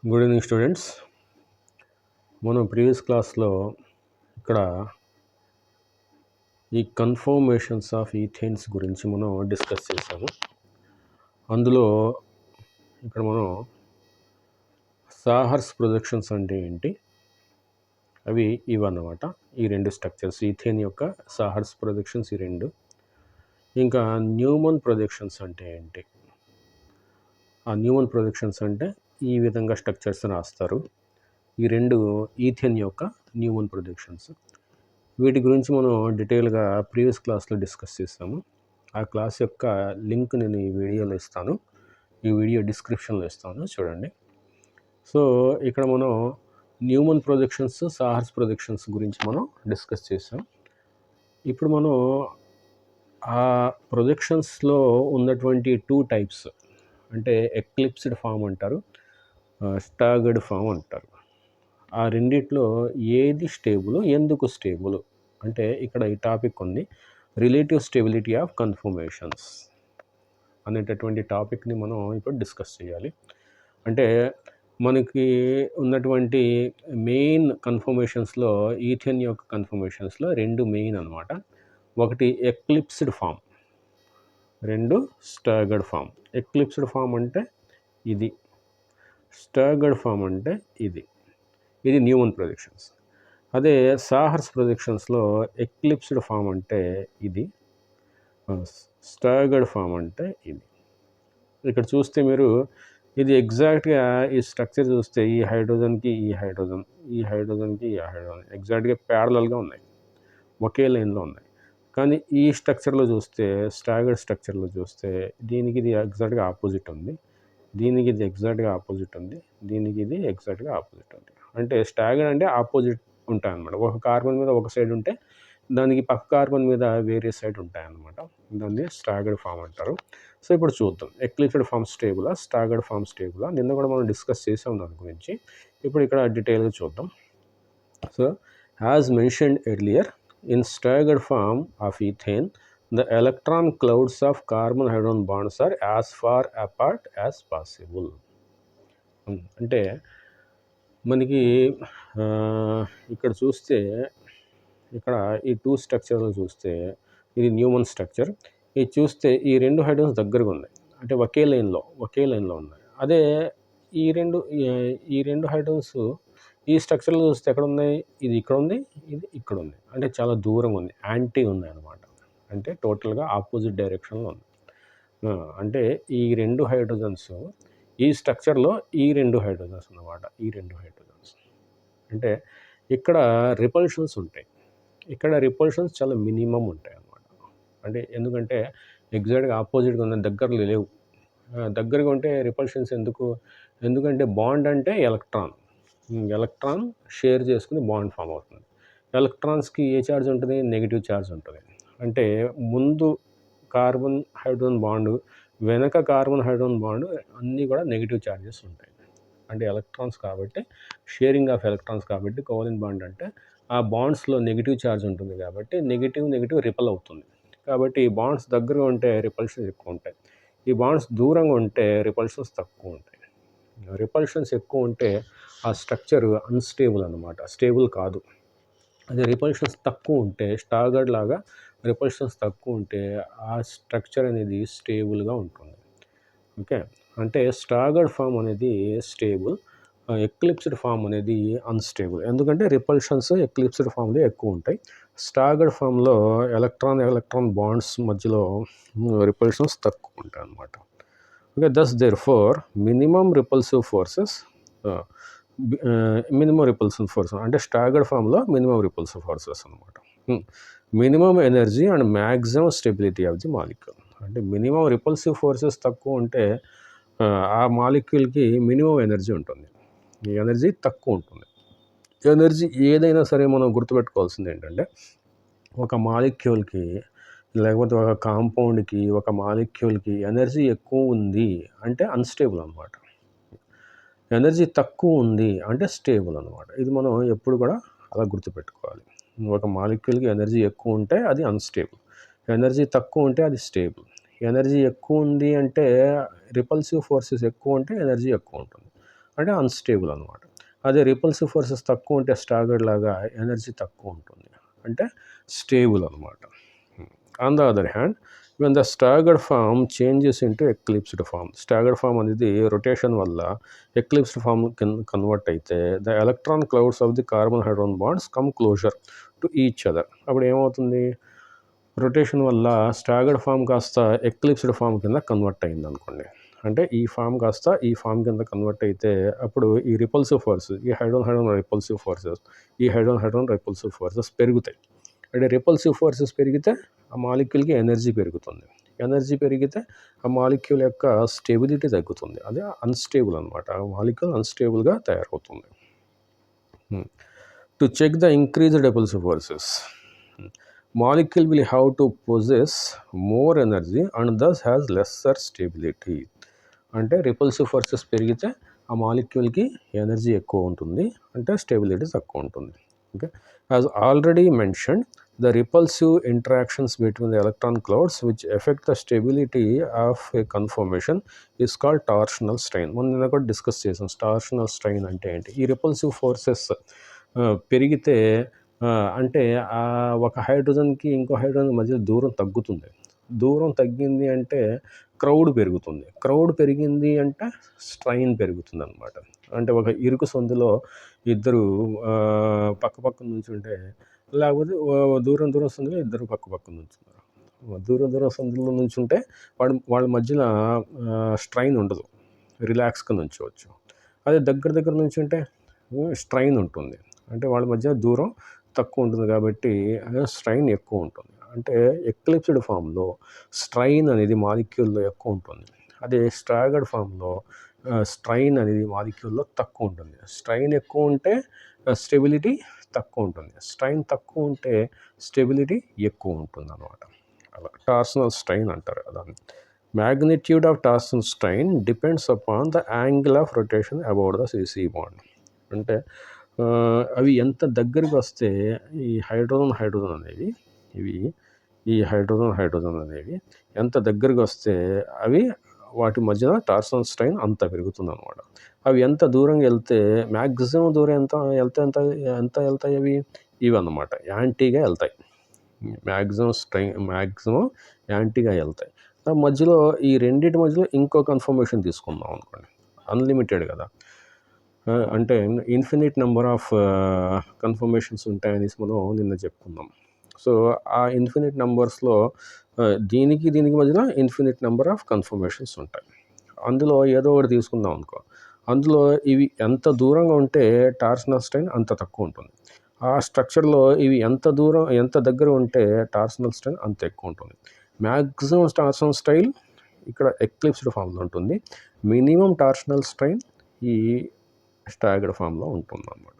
Good evening students. మనం previous క్లాస్లో ఇక్కడ ఈ కన్ఫర్మేషన్స్ ఆఫ్ ఈథేన్స్ గురించి మనం డిస్కస్ చేసాము. అందులో ఇక్కడ మనం సాహర్స్ ప్రొజెక్షన్స్ అంటే ఏంటి, అవి ఇవన్నమాట. ఈ రెండు స్ట్రక్చర్స్, ఈథేన్ యొక్క సాహర్స్ ప్రొజెక్షన్స్ ఈ రెండు. ఇంకా న్యూమన్ ప్రొజెక్షన్స్ అంటే ఏంటి, ఆ న్యూమన్ ప్రొజెక్షన్స్ అంటే ఈ విధంగా స్ట్రక్చర్స్ రాస్తారు. ఈ రెండు ఈథేన్ యొక్క న్యూమన్ ప్రొజెక్షన్స్. వీటి గురించి మనం డీటెయిల్గా ప్రీవియస్ క్లాస్లో డిస్కస్ చేస్తాము. ఆ క్లాస్ యొక్క లింక్ నేను ఈ వీడియోలో ఇస్తాను, ఈ వీడియో డిస్క్రిప్షన్లో ఇస్తాను, చూడండి. సో ఇక్కడ మనం న్యూమన్ ప్రొజెక్షన్స్, సాహర్స్ ప్రొజెక్షన్స్ గురించి మనం డిస్కస్ చేసాం. ఇప్పుడు మనం ఆ ప్రొజెక్షన్స్లో ఉన్నటువంటి టూ టైప్స్, అంటే ఎక్లిప్స్డ్ ఫామ్ అంటారు, స్టాగర్డ్ ఫామ్ అంటారు. ఆ రెండిట్లో ఏది స్టేబుల్, ఎందుకు స్టేబుల్ అంటే ఇక్కడ ఈ టాపిక్ ఉంది, రిలేటివ్ స్టెబిలిటీ ఆఫ్ కన్ఫర్మేషన్స్ అనేటటువంటి టాపిక్ని మనం ఇప్పుడు డిస్కస్ చేయాలి. అంటే మనకి ఉన్నటువంటి మెయిన్ కన్ఫర్మేషన్స్లో, ఈథేన్ యొక్క కన్ఫర్మేషన్స్లో రెండు మెయిన్ అనమాట. ఒకటి ఎక్లిప్స్డ్ ఫామ్, రెండు స్టాగర్డ్ ఫామ్. ఎక్లిప్స్డ్ ఫామ్ అంటే ఇది, స్టాగర్డ్ ఫామ్ అంటే ఇది. ఇది న్యూమన్ ప్రొజెక్షన్స్. అదే సాహర్స్ ప్రొజెక్షన్స్లో ఎక్లిప్స్డ్ ఫామ్ అంటే ఇది, స్టాగర్డ్ ఫామ్ అంటే ఇది. ఇక్కడ చూస్తే మీరు ఇది ఎగ్జాక్ట్గా ఈ స్ట్రక్చర్ చూస్తే ఈ హైడ్రోజన్కి ఈ హైడ్రోజన్, ఈ హైడ్రోజన్కి ఈ హైడ్రోజన్ ఎగ్జాక్ట్గా ప్యారలల్గా ఉన్నాయి, ఒకే లైన్లో ఉన్నాయి. కానీ ఈ స్ట్రక్చర్లో చూస్తే, స్టాగర్డ్ స్ట్రక్చర్లో చూస్తే దీనికి ఇది ఎగ్జాక్ట్గా ఆపోజిట్ ఉంది, దీనికి ఇది ఎగ్జాక్ట్గా ఆపోజిట్ ఉంది, దీనికి ఇది ఎగ్జాక్ట్గా ఆపోజిట్ ఉంది. అంటే స్టాగర్డ్ అంటే ఆపోజిట్ ఉంటాయన్నమాట. ఒక కార్బన్ మీద ఒక సైడ్ ఉంటే దానికి పక్క కార్బన్ మీద వేరే సైడ్ ఉంటాయన్నమాట. దాన్ని స్టాగర్డ్ ఫామ్ అంటారు. సో ఇప్పుడు చూద్దాం, ఎక్లిప్స్డ్ ఫామ్ స్టేబులా, స్టాగర్డ్ ఫామ్ స్టేబులా. నిన్న కూడా మనం డిస్కస్ చేసాం దాని గురించి. ఇప్పుడు ఇక్కడ డీటెయిల్గా చూద్దాం. So as mentioned earlier, in staggered form of ethane the electron clouds of carbon hydrogen bonds are as far apart as possible. అంటే మనకి ఇక్కడ చూస్తే, ఇక్కడ ఈ టూ స్ట్రక్చర్లు చూస్తే ఇది న్యూమన్ స్ట్రక్చర్. ఇది చూస్తే ఈ రెండు హైడ్రోజన్స్ దగ్గరగా ఉన్నాయి, అంటే ఒకే లైన్లో ఉన్నాయి. అదే ఈ రెండు హైడ్రోజన్స్ ఈ స్ట్రక్చర్లో చూస్తే ఎక్కడ ఉన్నాయి, ఇది ఇక్కడ ఉంది, ఇది ఇక్కడ ఉంది, అంటే చాలా దూరంగా ఉంది, యాంటీ ఉంది అనమాట. అంటే టోటల్గా ఆపోజిట్ డైరెక్షన్లో ఉంది. అంటే ఈ రెండు హైడ్రోజన్స్ ఈ స్ట్రక్చర్లో ఈ రెండు హైడ్రోజన్స్ అన్నమాట. ఈ రెండు హైడ్రోజన్స్ అంటే ఇక్కడ రిపల్షన్స్ ఉంటాయి, ఇక్కడ రిపల్షన్స్ చాలా మినిమం ఉంటాయి అన్నమాట. అంటే ఎందుకంటే ఎగ్జాక్ట్గా ఆపోజిట్గా ఉన్న, దగ్గరలో లేవు. దగ్గరగా ఉంటే రిపల్షన్స్ ఎందుకంటే బాండ్ అంటే ఎలక్ట్రాన్ షేర్ చేసుకుని బాండ్ ఫామ్ అవుతుంది. ఎలక్ట్రాన్స్కి ఏ ఛార్జ్ ఉంటుంది, నెగిటివ్ ఛార్జ్ ఉంటుంది. అంటే ముందు కార్బన్ హైడ్రోజన్ బాండ్, వెనక కార్బన్ హైడ్రోజన్ బాండ్ అన్నీ కూడా నెగిటివ్ ఛార్జెస్ ఉంటాయి. అంటే ఎలక్ట్రాన్స్ కాబట్టి, షేరింగ్ ఆఫ్ ఎలక్ట్రాన్స్ కాబట్టి కోవలెంట్ బాండ్ అంటే ఆ బాండ్స్లో నెగిటివ్ ఛార్జ్ ఉంటుంది కాబట్టి నెగిటివ్ రిపల్ అవుతుంది. కాబట్టి ఈ బాండ్స్ దగ్గరగా ఉంటే రిపల్షన్స్ ఎక్కువ ఉంటాయి, ఈ బాండ్స్ దూరంగా ఉంటే రిపల్షన్స్ తక్కువ ఉంటాయి. రిపల్షన్స్ ఎక్కువ ఉంటే ఆ స్ట్రక్చర్ అన్స్టేబుల్ అనమాట, స్టేబుల్ కాదు. అదే రిపల్షన్స్ తక్కువ ఉంటే, స్టాగర్డ్ లాగా రిపల్షన్స్ తక్కువ ఉంటే ఆ స్ట్రక్చర్ అనేది స్టేబుల్గా ఉంటుంది. ఓకే, అంటే స్టాగర్డ్ ఫామ్ అనేది స్టేబుల్, ఎక్లిప్స్డ్ ఫామ్ అనేది అన్స్టేబుల్. ఎందుకంటే రిపల్షన్స్ ఎక్లిప్స్డ్ ఫామ్లో ఎక్కువ ఉంటాయి, స్టాగర్డ్ ఫామ్లో ఎలక్ట్రాన్ బాండ్స్ మధ్యలో రిపల్షన్స్ తక్కువ ఉంటాయి అన్నమాట. Okay, thus therefore minimum repulsive forces అంటే స్టాగర్డ్ ఫామ్లో మినిమం రిపల్సివ్ ఫోర్సెస్ అనమాట. Minimum energy and maximum stability of the molecule. అంటే మినిమం రిపల్సివ్ ఫోర్సెస్ తక్కువ ఉంటే ఆ మాలిక్యూల్కి మినిమం ఎనర్జీ ఉంటుంది, ఈ ఎనర్జీ తక్కువ ఉంటుంది. ఎనర్జీ ఏదైనా సరే మనం గుర్తుపెట్టుకోవాల్సింది ఏంటంటే, ఒక మాలిక్యూల్కి లేకపోతే ఒక కాంపౌండ్కి, ఒక మాలిక్యూల్కి ఎనర్జీ ఎక్కువ ఉంది అంటే అన్స్టేబుల్ అనమాట, ఎనర్జీ తక్కువ ఉంది అంటే స్టేబుల్ అనమాట. ఇది మనం ఎప్పుడు కూడా అలా గుర్తుపెట్టుకోవాలి. ఒక మాలిక్యూల్కి ఎనర్జీ ఎక్కువ ఉంటే అది అన్స్టేబుల్, ఎనర్జీ తక్కువ ఉంటే అది స్టేబుల్. ఎనర్జీ ఎక్కువ ఉంది అంటే రిపల్సివ్ ఫోర్సెస్ ఎక్కువ ఉంటే ఎనర్జీ ఎక్కువ ఉంటుంది, అంటే అన్‌స్టేబుల్ అనమాట. అదే రిపల్సివ్ ఫోర్సెస్ తక్కువ ఉంటే స్టాగర్డ్ లాగా ఎనర్జీ తక్కువ ఉంటుంది. అంటే స్టేబుల్ అనమాట. On the other hand when the staggered form changes into eclipsed form. Staggered form అనేది రొటేషన్ వల్ల ఎక్లిప్స్డ్ ఫామ్ కన్వర్ట్ అయితే the electron clouds of the carbon hydrogen bonds come closer to each other. అప్పుడు ఏమవుతుంది, rotation వల్ల staggered form కాస్త eclipsed form కింద convert అయింది అనుకోండి. అంటే ఈ ఫామ్ కాస్త ఈ ఫామ్ కింద కన్వర్ట్ అయితే అప్పుడు ఈ రిపల్సివ్ ఫోర్స్, ఈ హైడ్రోజన్ రిపల్సివ్ ఫోర్సెస్, ఈ హైడ్రోజన్ రిపల్సివ్ ఫోర్సెస్ పెరుగుతాయి. అంటే రిపల్సివ్ ఫోర్సెస్ పెరిగితే ఆ మాలిక్యూల్కి ఎనర్జీ పెరుగుతుంది. ఎనర్జీ పెరిగితే ఆ మాలిక్యూల్ యొక్క స్టెబిలిటీ తగ్గుతుంది. అదే అన్‌స్టేబుల్ అనమాట. ఆ మాలిక్యూల్ అన్‌స్టేబుల్గా తయారవుతుంది. To check the increased repulsive forces, molecule will have to possess more energy and thus has lesser stability. అంటే రిపల్సివ్ ఫోర్సెస్ పెరిగితే ఆ మాలిక్యూల్కి ఎనర్జీ ఎక్కువ ఉంటుంది, అంటే స్టెబిలిటీ తక్కువ ఉంటుంది. Okay, as already mention the repulsive interactions between the electron clouds which effect the stability of a confirmation is called torsional strain. మనం కూడా డిస్కస్ చేసాం టార్షనల్ స్ట్రెయిన్ అంటే ఏంటి. ఈ రిపల్సివ్ ఫోర్సెస్ పెరిగితే అంటే ఒక హైడ్రోజన్కి ఇంకో హైడ్రోజన్ మధ్య దూరం తగ్గుతుంది. దూరం తగ్గింది అంటే క్రౌడ్ పెరుగుతుంది. క్రౌడ్ పెరిగింది అంటే స్ట్రైన్ పెరుగుతుంది అనమాట. అంటే ఒక ఇరుకు సందులో ఇద్దరు పక్క పక్కన నుంచుంటే, లేకపోతే దూరం దూరం సందులో ఇద్దరు పక్క పక్కన నుంచున్నారు. దూరం సందులో నుంచుంటే వాళ్ళ మధ్యన స్ట్రైన్ ఉండదు, రిలాక్స్గా నుంచోవచ్చు. అదే దగ్గర నుంచుంటే స్ట్రైన్ ఉంటుంది. అంటే వాళ్ళ మధ్య దూరం తక్కువ ఉంటుంది కాబట్టి స్ట్రైన్ ఎక్కువ ఉంటుంది. అంటే ఎక్లిప్స్డ్ ఫామ్లో స్ట్రైన్ అనేది మాలిక్యూల్లో ఎక్కువ ఉంటుంది. అదే స్టాగర్డ్ ఫామ్లో స్ట్రైన్ అనేది మాలిక్యూల్లో తక్కువ ఉంటుంది. స్ట్రైన్ ఎక్కువ ఉంటే స్టెబిలిటీ తక్కువ ఉంటుంది, స్ట్రైన్ తక్కువ ఉంటే స్టెబిలిటీ ఎక్కువ ఉంటుంది అన్నమాట. అలా టార్షనల్ స్ట్రైన్ అంటారు దాన్ని. Magnitude of torsional strain depends upon the angle of rotation about the CC bond. అంటే అవి ఎంత దగ్గరికి వస్తే ఈ హైడ్రోజన్ అనేవి ఈ హైడ్రోజన్ అనేవి ఎంత దగ్గరికి వస్తే అవి వాటి మధ్యన టార్షనల్ స్ట్రెయిన్ అంత పెరుగుతుంది అనమాట. అవి ఎంత దూరంగా వెళ్తే మ్యాక్సిమం దూరం ఎంత వెళ్తాయి అవి అన్నమాట యాంటీగా వెళ్తాయి. మ్యాక్సిమం యాంటీగా వెళ్తాయి. మధ్యలో ఈ రెండింటి మధ్యలో ఇంకో కన్ఫర్మేషన్ తీసుకుందాం అనుకోండి. అన్లిమిటెడ్ కదా, అంటే ఇన్ఫినిట్ నెంబర్ ఆఫ్ కన్ఫర్మేషన్స్ ఉంటాయనేసి మనం నిన్న చెప్పుకుందాం. సో ఆ ఇన్ఫినిట్ నెంబర్స్లో దీనికి మధ్యలో ఇన్ఫినిట్ నెంబర్ ఆఫ్ కన్ఫర్మేషన్స్ ఉంటాయి. అందులో ఏదో ఒకటి తీసుకుందాం అనుకో. అందులో ఇవి ఎంత దూరంగా ఉంటే టార్షనల్ స్ట్రెయిన్ అంత తక్కువ ఉంటుంది. ఆ స్ట్రక్చర్లో ఇవి ఎంత దగ్గర ఉంటే టార్షనల్ స్ట్రెయిన్ అంత ఎక్కువ ఉంటుంది. మ్యాక్సిమం టార్షనల్ స్ట్రెయిన్ ఇక్కడ ఎక్లిప్స్డ్ ఫామ్లో ఉంటుంది. మినిమం టార్షనల్ స్ట్రెయిన్ ఈ స్టాగర్డ్ ఫామ్లో ఉంటుంది అన్నమాట.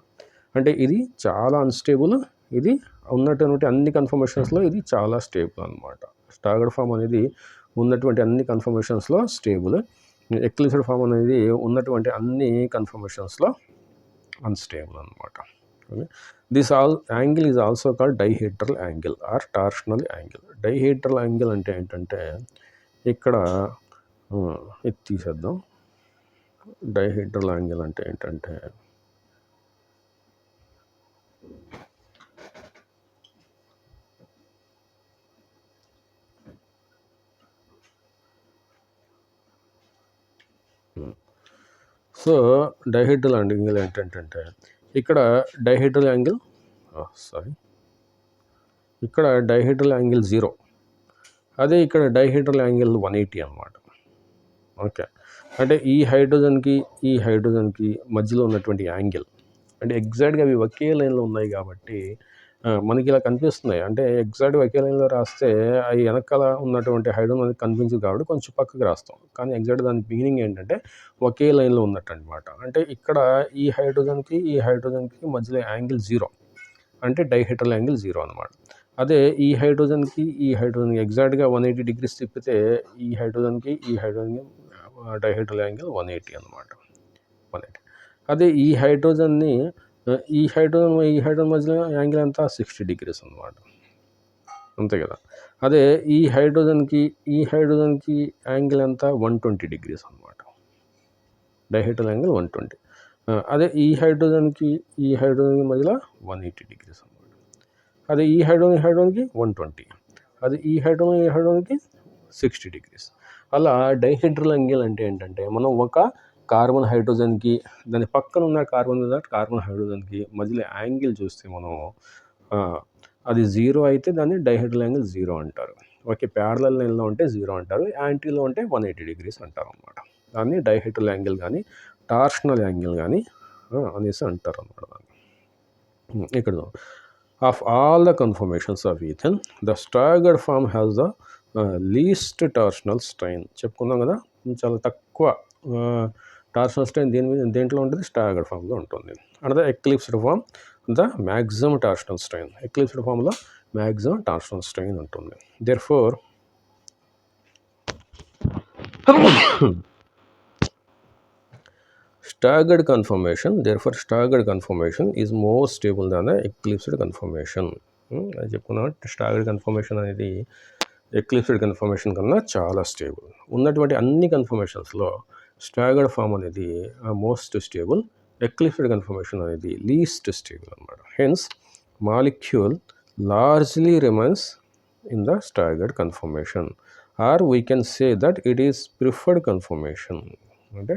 అంటే ఇది చాలా అన్స్టేబుల్, ఇది ఉన్నటువంటి అన్ని కన్ఫర్మేషన్స్లో ఇది చాలా స్టేబుల్ అనమాట. స్టాగర్డ్ ఫామ్ అనేది ఉన్నటువంటి అన్ని కన్ఫర్మేషన్స్లో స్టేబుల్. ఎక్లిప్స్డ్ ఫామ్ అనేది ఉన్నటువంటి అన్ని కన్ఫర్మేషన్స్లో అన్స్టేబుల్ అనమాట. This angle is also called dihedral angle or torsional angle. Dihedral angle అంటే ఏంటంటే ఇక్కడ ఇది తీసేద్దాం. డైహెడ్రల్ యాంగిల్ అంటే ఏంటంటే సో డైహెడ్రల్ యాంగిల్ ఏంటంటే ఇక్కడ డైహెడ్రల్ యాంగిల్ ఇక్కడ డైహెడ్రల్ యాంగిల్ 0, అదే ఇక్కడ డైహెడ్రల్ యాంగిల్ 180 అన్నమాట. ఓకే, అంటే ఈ హైడ్రోజన్కి మధ్యలో ఉన్నటువంటి యాంగిల్ అంటే ఎగ్జాక్ట్గా అవి ఒకే లైన్లో ఉన్నాయి కాబట్టి మనకి ఇలా కనిపిస్తున్నాయి. అంటే ఎగ్జాక్ట్గా ఒకే లైన్లో రాస్తే అవి వెనకాల ఉన్నటువంటి హైడ్రోజన్ అనేది కనిపించదు కాబట్టి కొంచెం పక్కకి రాస్తాం. కానీ ఎగ్జాక్ట్ దాని మీనింగ్ ఏంటంటే ఒకే లైన్లో ఉన్నట్టు అనమాట. అంటే ఇక్కడ ఈ హైడ్రోజన్కి మధ్యలో యాంగిల్ 0, అంటే డైహెడ్రల్ యాంగిల్ 0 అనమాట. అదే ఈ హైడ్రోజన్కి ఎగ్జాక్ట్గా 180 డిగ్రీస్ తిప్పితే ఈ హైడ్రోజన్కి డైహెడ్రల్ యాంగిల్ 180 అనమాట. 180. అదే ఈ హైడ్రోజన్ మధ్యలో యాంగిల్ అంతా 60 డిగ్రీస్ అనమాట, అంతే కదా. అదే ఈ హైడ్రోజన్కి యాంగిల్ అంతా 120 డిగ్రీస్ అనమాట. డైహెడ్రల్ యాంగిల్ 120. అదే ఈ హైడ్రోజన్కి మధ్యలో 180 డిగ్రీస్ అనమాట. అదే ఈ హైడ్రోజన్కి 120, అది ఈ హైడ్రోజన్కి 60 డిగ్రీస్. అలా డైహెడ్రల్ యాంగిల్ అంటే ఏంటంటే మనం ఒక కార్బన్ హైడ్రోజన్కి దాని పక్కన ఉన్న కార్బన్ హైడ్రోజన్కి మధ్యలో యాంగిల్ చూస్తే మనం అది 0 అయితే దాన్ని డైహెడ్రల్ యాంగిల్ 0 అంటారు. ఓకే, ప్యారలల్ లైన్లో ఉంటే 0 అంటారు, యాంటీలో ఉంటే 180 డిగ్రీస్ అంటారు అనమాట. దాన్ని డైహెడ్రల్ యాంగిల్ కానీ టార్షనల్ యాంగిల్ కానీ అనేసి అంటారు అనమాట. దాన్ని ఇక్కడ of all the conformations of ethane the staggered form has the least torsional strain. చెప్పుకున్నాం కదా, చాలా తక్కువ టార్షనల్ స్ట్రెయిన్ దేంట్లో ఉంటుంది, స్టాగర్డ్ ఫామ్లో ఉంటుంది. And the eclipsed form the maximum torsional strain, eclipsed ఫామ్లో మ్యాక్సిమం టార్షనల్ స్ట్రెయిన్ ఉంటుంది. Therefore staggered conformation is more stable than the eclipsed conformation. అది చెప్పుకున్నా, స్టాగర్డ్ కన్ఫర్మేషన్ అనేది ఎక్లిప్స్డ్ కన్ఫర్మేషన్ కన్నా చాలా స్టేబుల్. ఉన్నటువంటి అన్ని కన్ఫర్మేషన్స్లో స్టాగర్డ్ ఫామ్ అనేది మోస్ట్ స్టేబుల్, ఎక్లిప్స్డ్ కన్ఫర్మేషన్ అనేది లీస్ట్ స్టేబుల్ అనమాట. Hence molecule largely remains in the staggered conformation, or we can say that it is preferred conformation. అంటే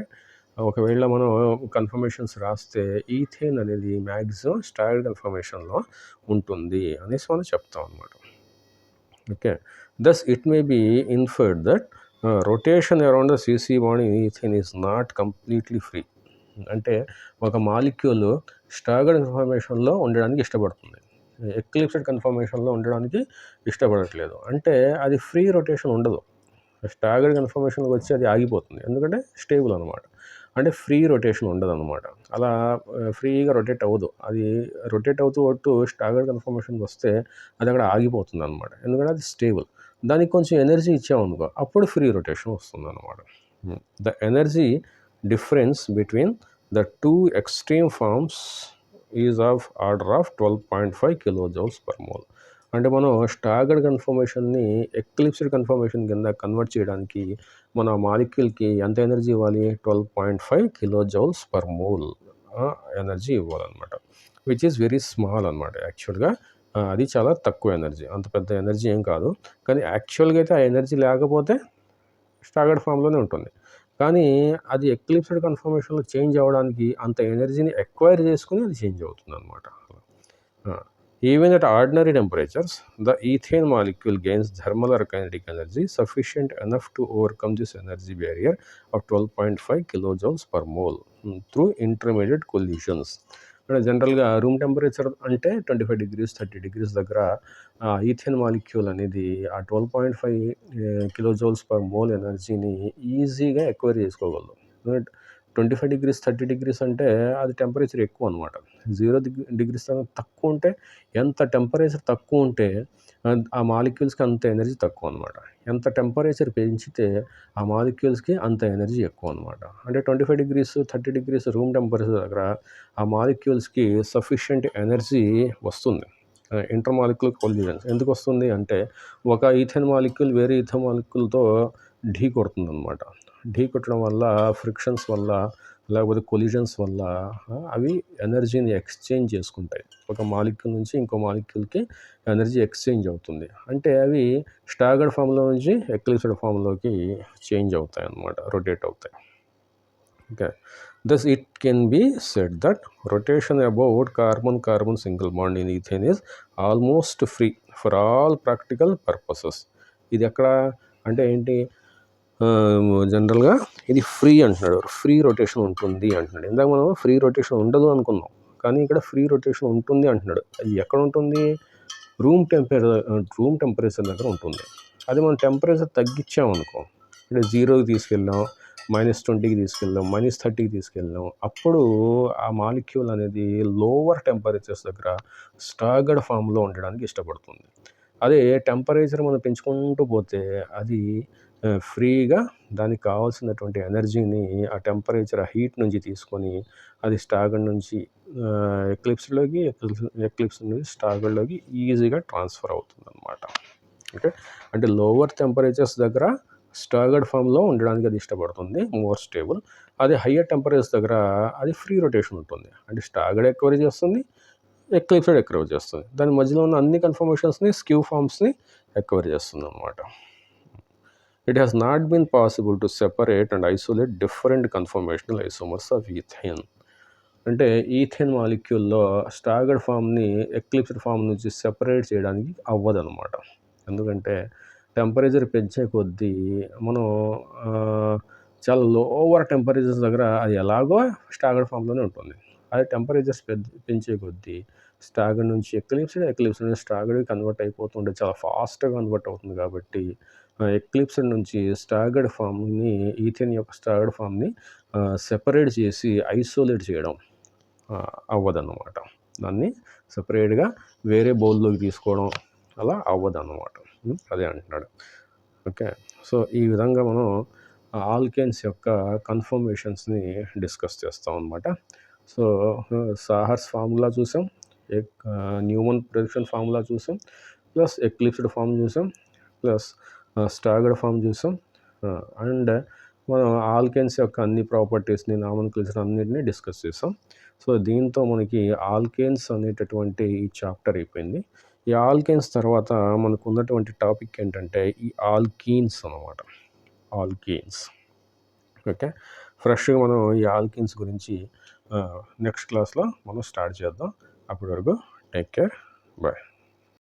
ఒకవేళ మనం కన్ఫర్మేషన్స్ రాస్తే ఈథేన్ అనేది మ్యాక్సిమం స్టాగర్డ్ కన్ఫర్మేషన్లో ఉంటుంది అనేసి మనం చెప్తాం అనమాట. Okay, thus it may be inferred that rotation around the CC bond in ethane is not completely free. అంటే ఒక మాలిక్యూల్ స్టాగర్డ్ కన్ఫర్మేషన్లో ఉండడానికి ఇష్టపడుతుంది, ఎక్లిప్స్డ్ కన్ఫర్మేషన్లో ఉండడానికి ఇష్టపడట్లేదు. అంటే అది ఫ్రీ రొటేషన్ ఉండదు, స్టాగర్డ్ కన్ఫర్మేషన్కి వచ్చి అది ఆగిపోతుంది, ఎందుకంటే స్టేబుల్ అనమాట. అంటే ఫ్రీ రొటేషన్ ఉండదు అనమాట. అలా ఫ్రీగా రొటేట్ అవ్వదు, అది రొటేట్ అవుతూ స్టాగర్డ్ కన్ఫర్మేషన్కి వస్తే అది అక్కడ ఆగిపోతుంది అనమాట, ఎందుకంటే అది స్టేబుల్. దానికి కొంచెం ఎనర్జీ ఇచ్చామనుకో అప్పుడు ఫ్రీ రొటేషన్ వస్తుంది అనమాట. The energy difference between the two extreme forms is of order of 12.5 kilojoules per mole. అంటే మనం స్టాగర్డ్ కన్ఫర్మేషన్ని ఎక్లిప్స్డ్ కన్ఫర్మేషన్ కింద కన్వర్ట్ చేయడానికి మన మాలిక్యూల్కి ఎంత ఎనర్జీ ఇవ్వాలి, 12.5 kilojoules per mole ఎనర్జీ ఇవ్వాలన్నమాట, విచ్ ఈజ్ వెరీ స్మాల్ అనమాట. యాక్చువల్గా అది చాలా తక్కువ ఎనర్జీ, అంత పెద్ద ఎనర్జీ ఏం కాదు. కానీ యాక్చువల్గా అయితే ఆ ఎనర్జీ లేకపోతే స్టాగర్డ్ ఫామ్లోనే ఉంటుంది. కానీ అది ఎక్లిప్స్డ్ కన్ఫర్మేషన్లో చేంజ్ అవ్వడానికి అంత ఎనర్జీని ఎక్వైర్ చేసుకుని అది చేంజ్ అవుతుంది అనమాట. Even at ordinary temperatures, the ethane molecule gains thermal or kinetic energy sufficient enough to overcome this energy barrier of 12.5 kilojoules per mole through intermediate collisions. జనరల్గా రూమ్ టెంపరేచర్ అంటే 25 degrees 30 degrees దగ్గర ethane molecule అనేది ఆ 12.5 kilojoules per mole ఎనర్జీని ఈజీగా acquire చేసుకోగలదు. 25 degrees 30 degrees అంటే అది temperature ఎక్కువ అనమాట. 0 degrees తక్కువ ఉంటే, ఎంత టెంపరేచర్ తక్కువ ఉంటే ఆ మాలిక్యూల్స్కి అంత ఎనర్జీ తక్కువ అనమాట. ఎంత టెంపరేచర్ పెంచితే ఆ మాలిక్యూల్స్కి అంత ఎనర్జీ ఎక్కువ అనమాట. అంటే 25 degrees 30 degrees రూమ్ టెంపరేచర్ దగ్గర ఆ మాలిక్యూల్స్కి సఫిషియంట్ ఎనర్జీ వస్తుంది. ఇంటర్ మాలిక్యూల్ కొలిజన్స్ ఎందుకు వస్తుంది అంటే, ఒక ఈథేన్ మాలిక్యూల్ వేరే ఈథేన్ మాలిక్యూల్తో ఢీ కొడుతుంది అనమాట. ఢీ కొట్టడం వల్ల, ఫ్రిక్షన్స్ వల్ల, లేకపోతే కొలిజన్స్ వల్ల అవి ఎనర్జీని ఎక్స్చేంజ్ చేసుకుంటాయి. ఒక మాలిక్యూల్ నుంచి ఇంకో మాలిక్యూల్కి ఎనర్జీ ఎక్స్చేంజ్ అవుతుంది. అంటే అవి స్టాగర్డ్ ఫామ్లో నుంచి ఎక్లిప్స్డ్ ఫామ్లోకి చేంజ్ అవుతాయి అన్నమాట, రొటేట్ అవుతాయి. Okay, thus it can be said that rotation about carbon single bond in ethane is almost free for all practical purposes. ఇది ఎక్కడ అంటే ఏంటి, జనరల్గా ఇది ఫ్రీ అంటున్నాడు, ఫ్రీ రొటేషన్ ఉంటుంది అంటున్నాడు. ఇందాక మనం ఫ్రీ రొటేషన్ ఉండదు అనుకున్నాం, కానీ ఇక్కడ ఫ్రీ రొటేషన్ ఉంటుంది అంటున్నాడు. అది ఎక్కడ ఉంటుంది, రూమ్ టెంపరేచర్ దగ్గర ఉంటుంది. అది మనం టెంపరేచర్ తగ్గించామనుకో, అంటే 0కి తీసుకెళ్ళాం, -20కి తీసుకెళ్ళాం, -30కి తీసుకెళ్ళాం, అప్పుడు ఆ మాలిక్యూల్ అనేది లోవర్ టెంపరేచర్స్ దగ్గర స్టాగర్డ్ ఫామ్లో ఉండడానికి ఇష్టపడుతుంది. అదే టెంపరేచర్ మనం పెంచుకుంటూ పోతే అది ఫ్రీగా దానికి కావాల్సినటువంటి ఎనర్జీని ఆ టెంపరేచర్, ఆ హీట్ నుంచి తీసుకొని అది స్టాగర్డ్ నుంచి ఎక్లిప్స్ నుంచి స్టాగర్డ్లోకి ఈజీగా ట్రాన్స్ఫర్ అవుతుంది అనమాట. ఓకే, అంటే లోవర్ టెంపరేచర్స్ దగ్గర స్టాగర్డ్ ఫామ్లో ఉండడానికి అది ఇష్టపడుతుంది, మోర్ స్టేబుల్. అది హయ్యర్ టెంపరేచర్స్ దగ్గర అది ఫ్రీ రొటేషన్ ఉంటుంది. అంటే స్టాగర్డ్ ఎక్వైరీ చేస్తుంది, ఎక్లిప్స్డ్ ఎక్వైరీ చేస్తుంది. దాని మధ్యలో ఉన్న అన్ని కన్ఫర్మేషన్స్ని స్క్యూ ఫార్మ్స్ని ఎక్వైరీ చేస్తుంది అనమాట. It has not been possible to separate and isolate different conformational isomers of ethane. అంటే ఈథేన్ మాలిక్యూల్లో స్టాగర్డ్ ఫామ్ని ఎక్లిప్స్డ్ ఫామ్ నుంచి సెపరేట్ చేయడానికి అవ్వదన్నమాట. ఎందుకంటే టెంపరేచర్ పెంచే కొద్దీ మనం చాలా లోవర్ టెంపరేచర్స్ దగ్గర అది ఎలాగో స్టాగర్డ్ ఫామ్లోనే ఉంటుంది. అదే టెంపరేచర్స్ పెంచే కొద్దీ స్టాగర్డ్ నుంచి ఎక్లిప్స్డ్ నుంచి స్టాగర్డ్ కన్వర్ట్ అయిపోతుంటే చాలా ఫాస్ట్గా కన్వర్ట్ అవుతుంది. కాబట్టి ఎక్లిప్స్డ్ నుంచి స్టాగర్డ్ ఫామ్ని ఈథేన్ యొక్క స్టాగర్డ్ ఫామ్ని సెపరేట్ చేసి ఐసోలేట్ చేయడం అవ్వదన్నమాట. దాన్ని సపరేట్గా వేరే బౌల్లోకి తీసుకోవడం అలా అవ్వదన్నమాట. అదే అంటున్నాడు. ఓకే, సో ఈ విధంగా మనం ఆల్కేన్స్ యొక్క కన్ఫర్మేషన్స్ని డిస్కస్ చేస్తాం అన్నమాట. సో సాహర్స్ ఫార్ములా చూసాం, న్యూమన్ ప్రిడిక్షన్ ఫార్ములా చూసాం, ప్లస్ ఎక్లిప్స్డ్ ఫామ్ చూసాం, ప్లస్ స్టాగర్డ్ ఫామ్ చూసాం, అండ్ మనం ఆల్కేన్స్ యొక్క అన్ని ప్రాపర్టీస్ని నామన్క్లేచర్ అన్నిటిని డిస్కస్ చేసాం. సో దీంతో మనకి ఆల్కేన్స్ అనేటటువంటి ఈ చాప్టర్ అయిపోయింది. ఈ ఆల్కేన్స్ తర్వాత మనకు ఉన్నటువంటి టాపిక్ ఏంటంటే ఈ ఆల్కీన్స్ అన్నమాట. ఆల్కీన్స్. ఓకే, ఫ్రెష్గా మనం ఈ ఆల్కీన్స్ గురించి నెక్స్ట్ క్లాస్లో మనం స్టార్ట్ చేద్దాం. అప్పటి వరకు టేక్ కేర్, బాయ్.